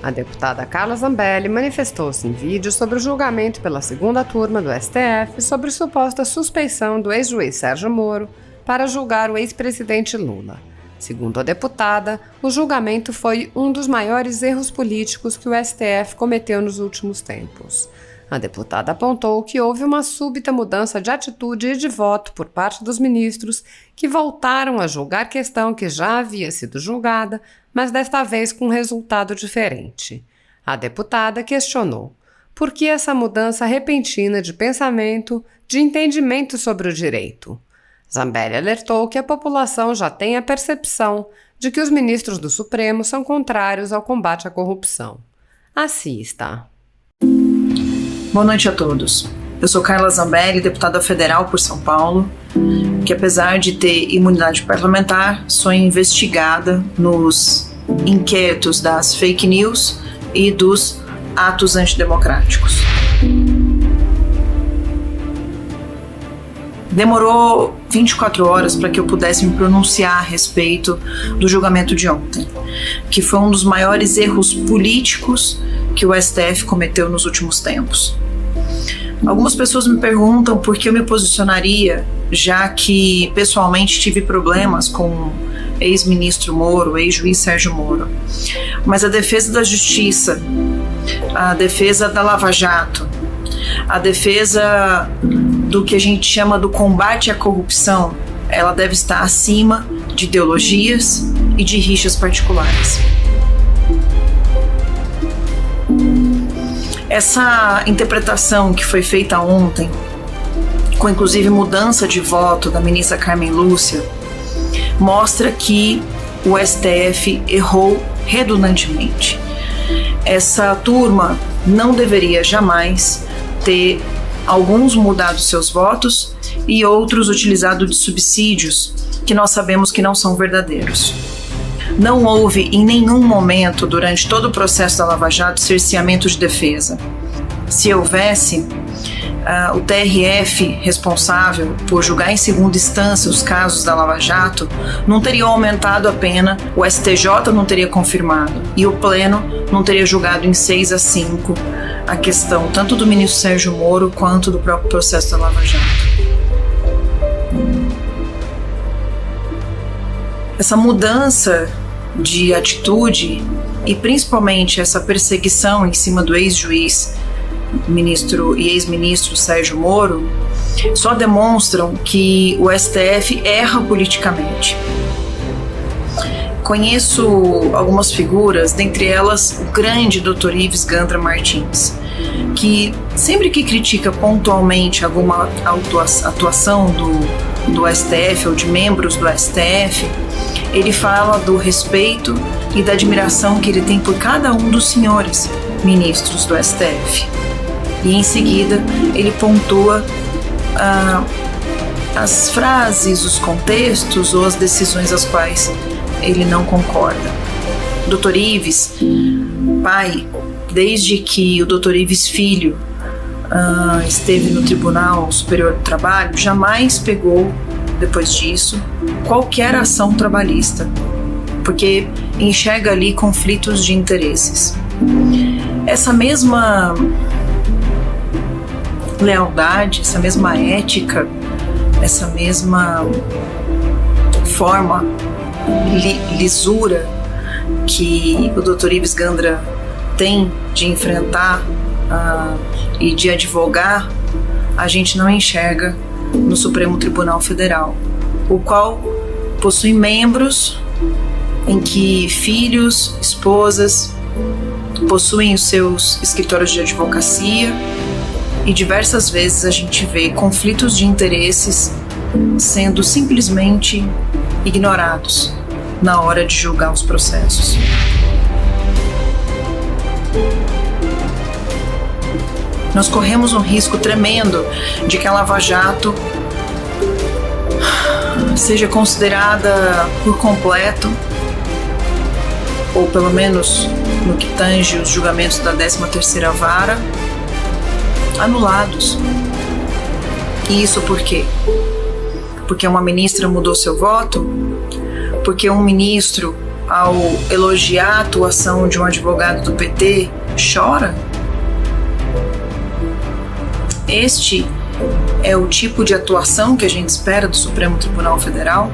A deputada Carla Zambelli manifestou-se em vídeo sobre o julgamento pela segunda turma do STF sobre suposta suspeição do ex-juiz Sérgio Moro para julgar o ex-presidente Lula. Segundo a deputada, o julgamento foi um dos maiores erros políticos que o STF cometeu nos últimos tempos. A deputada apontou que houve uma súbita mudança de atitude e de voto por parte dos ministros que voltaram a julgar questão que já havia sido julgada, mas desta vez com resultado diferente. A deputada questionou por que essa mudança repentina de pensamento, de entendimento sobre o direito. Zambelli alertou que a população já tem a percepção de que os ministros do Supremo são contrários ao combate à corrupção. Assista. Boa noite a todos. Eu sou Carla Zambelli, deputada federal por São Paulo, que apesar de ter imunidade parlamentar, sou investigada nos inquéritos das fake news e dos atos antidemocráticos. Demorou 24 horas para que eu pudesse me pronunciar a respeito do julgamento de ontem, que foi um dos maiores erros políticos que o STF cometeu nos últimos tempos. Algumas pessoas me perguntam por que eu me posicionaria, já que pessoalmente tive problemas com o ex-ministro Moro, o ex-juiz Sérgio Moro. Mas a defesa da justiça, a defesa da Lava Jato, a defesa do que a gente chama do combate à corrupção, ela deve estar acima de ideologias e de rixas particulares. Essa interpretação que foi feita ontem, com inclusive mudança de voto da ministra Carmen Lúcia, mostra que o STF errou redundantemente. Essa turma não deveria jamais ter alguns mudado seus votos e outros utilizado de subsídios que nós sabemos que não são verdadeiros. Não houve em nenhum momento durante todo o processo da Lava Jato cerceamento de defesa. Se houvesse, o TRF responsável por julgar em segunda instância os casos da Lava Jato não teria aumentado a pena, o STJ não teria confirmado e o Pleno não teria julgado em 6-5 a questão tanto do ministro Sérgio Moro quanto do próprio processo da Lava Jato. Essa mudança de atitude e principalmente essa perseguição em cima do ex-juiz, ministro e ex-ministro Sérgio Moro só demonstram que o STF erra politicamente. Conheço algumas figuras, dentre elas o grande Dr. Ives Gandra Martins, que sempre que critica pontualmente alguma atuação do STF ou de membros do STF, ele fala do respeito e da admiração que ele tem por cada um dos senhores ministros do STF. E em seguida ele pontua as frases, os contextos ou as decisões às quais ele não concorda. Dr. Ives, pai, desde que o Dr. Ives Filho esteve no Tribunal Superior do Trabalho, jamais pegou, depois disso, qualquer ação trabalhista, porque enxerga ali conflitos de interesses. Essa mesma lealdade, essa mesma ética, essa mesma forma, lisura que o Dr. Ives Gandra tem de enfrentar e de advogar, a gente não enxerga no Supremo Tribunal Federal, o qual possui membros em que filhos, esposas possuem os seus escritórios de advocacia e diversas vezes a gente vê conflitos de interesses sendo simplesmente ignorados na hora de julgar os processos. Nós corremos um risco tremendo de que a Lava Jato seja considerada por completo, ou pelo menos no que tange os julgamentos da 13ª Vara, anulados. E isso por quê? Porque uma ministra mudou seu voto? Porque um ministro ao elogiar a atuação de um advogado do PT, chora? Este é o tipo de atuação que a gente espera do Supremo Tribunal Federal?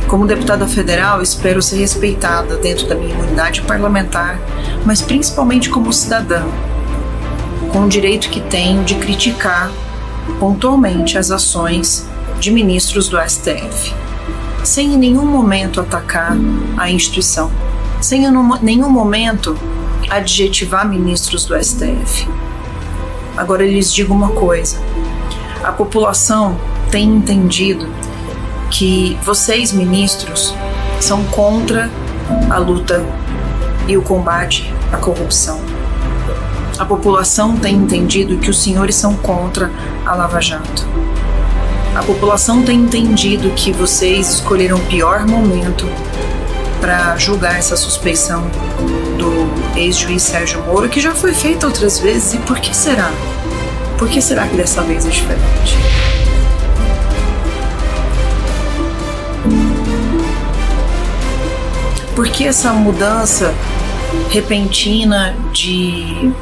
Como deputada federal, espero ser respeitada dentro da minha imunidade parlamentar, mas principalmente como cidadã, com o direito que tenho de criticar pontualmente as ações de ministros do STF, sem em nenhum momento atacar a instituição, sem em nenhum momento adjetivar ministros do STF. Agora eu lhes digo uma coisa: a população tem entendido que vocês, ministros, são contra a luta e o combate à corrupção. A população tem entendido que os senhores são contra a Lava Jato. A população tem entendido que vocês escolheram o pior momento para julgar essa suspeição do ex-juiz Sérgio Moro, que já foi feita outras vezes. E por que será? Por que será que dessa vez é diferente? Por que essa mudança repentina de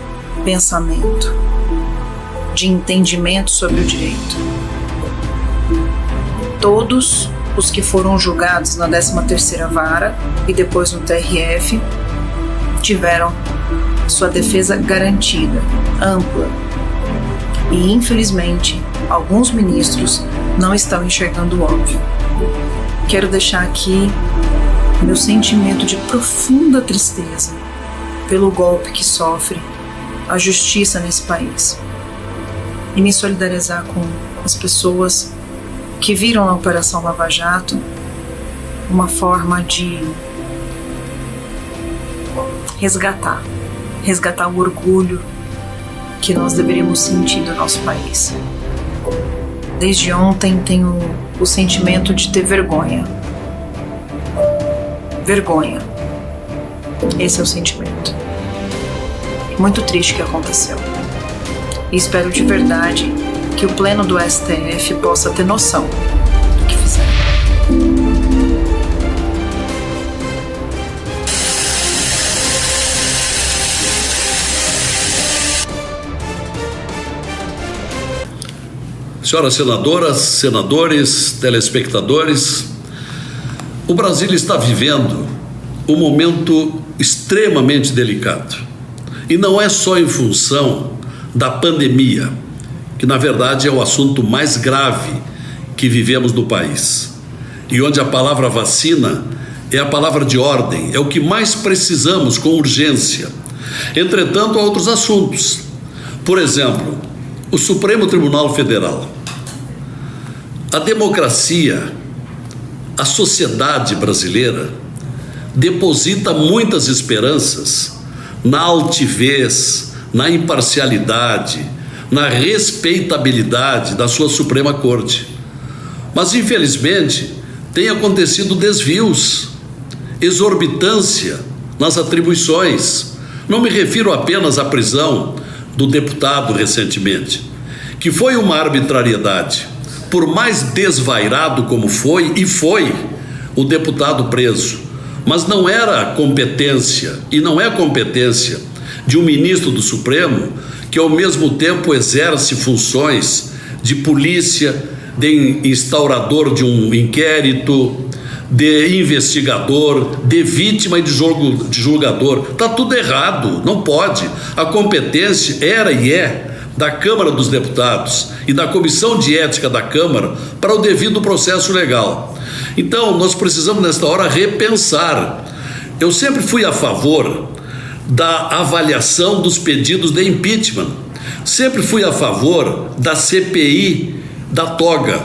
pensamento, de entendimento sobre o direito? Todos os que foram julgados na 13ª Vara e depois no TRF tiveram sua defesa garantida, ampla. E, infelizmente, alguns ministros não estão enxergando o óbvio. Quero deixar aqui meu sentimento de profunda tristeza pelo golpe que sofre a justiça nesse país e me solidarizar com as pessoas que viram na Operação Lava Jato uma forma de resgatar o orgulho que nós deveríamos sentir do nosso país. Desde ontem tenho o sentimento de ter vergonha. Vergonha. Esse é o sentimento. Muito triste o que aconteceu. E espero de verdade que o Pleno do STF possa ter noção do que fizeram. Senhoras senadoras, senadores, telespectadores, o Brasil está vivendo um momento extremamente delicado. E não é só em função da pandemia, que na verdade é o assunto mais grave que vivemos no país. E onde a palavra vacina é a palavra de ordem, é o que mais precisamos com urgência. Entretanto, há outros assuntos. Por exemplo, o Supremo Tribunal Federal. A democracia, a sociedade brasileira deposita muitas esperanças na altivez, na imparcialidade, na respeitabilidade da sua Suprema Corte. Mas, infelizmente, tem acontecido desvios, exorbitância nas atribuições. Não me refiro apenas à prisão do deputado recentemente, que foi uma arbitrariedade. Por mais desvairado como foi, e foi o deputado preso, mas não era competência, e não é competência de um ministro do Supremo que ao mesmo tempo exerce funções de polícia, de instaurador de um inquérito, de investigador, de vítima e de julgador. Está tudo errado, não pode. A competência era e é da Câmara dos Deputados e da Comissão de Ética da Câmara para o devido processo legal. Então, nós precisamos, nesta hora, repensar. Eu sempre fui a favor da avaliação dos pedidos de impeachment. Sempre fui a favor da CPI da toga,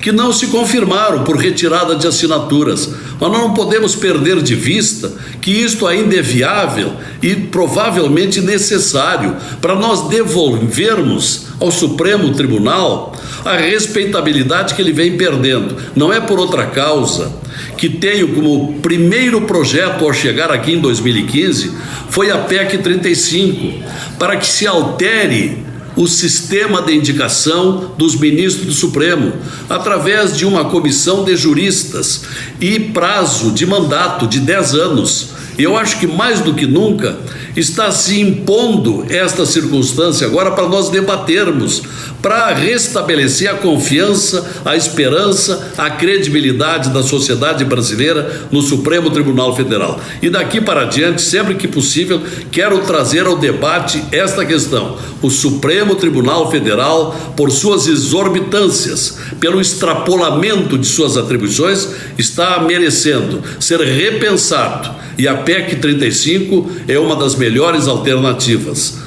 que não se confirmaram por retirada de assinaturas. Mas nós não podemos perder de vista que isto ainda é viável e provavelmente necessário para nós devolvermos ao Supremo Tribunal a respeitabilidade que ele vem perdendo. Não é por outra causa que tenho como primeiro projeto ao chegar aqui em 2015 foi a PEC 35, para que se altere o sistema de indicação dos ministros do Supremo, através de uma comissão de juristas e prazo de mandato de 10 anos. Eu acho que mais do que nunca está se impondo esta circunstância agora para nós debatermos, para restabelecer a confiança, a esperança, a credibilidade da sociedade brasileira no Supremo Tribunal Federal. E daqui para adiante, sempre que possível, quero trazer ao debate esta questão. O Supremo Tribunal Federal, por suas exorbitâncias, pelo extrapolamento de suas atribuições, está merecendo ser repensado. E a PEC 35 é uma das melhores alternativas.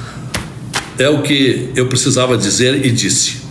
É o que eu precisava dizer e disse.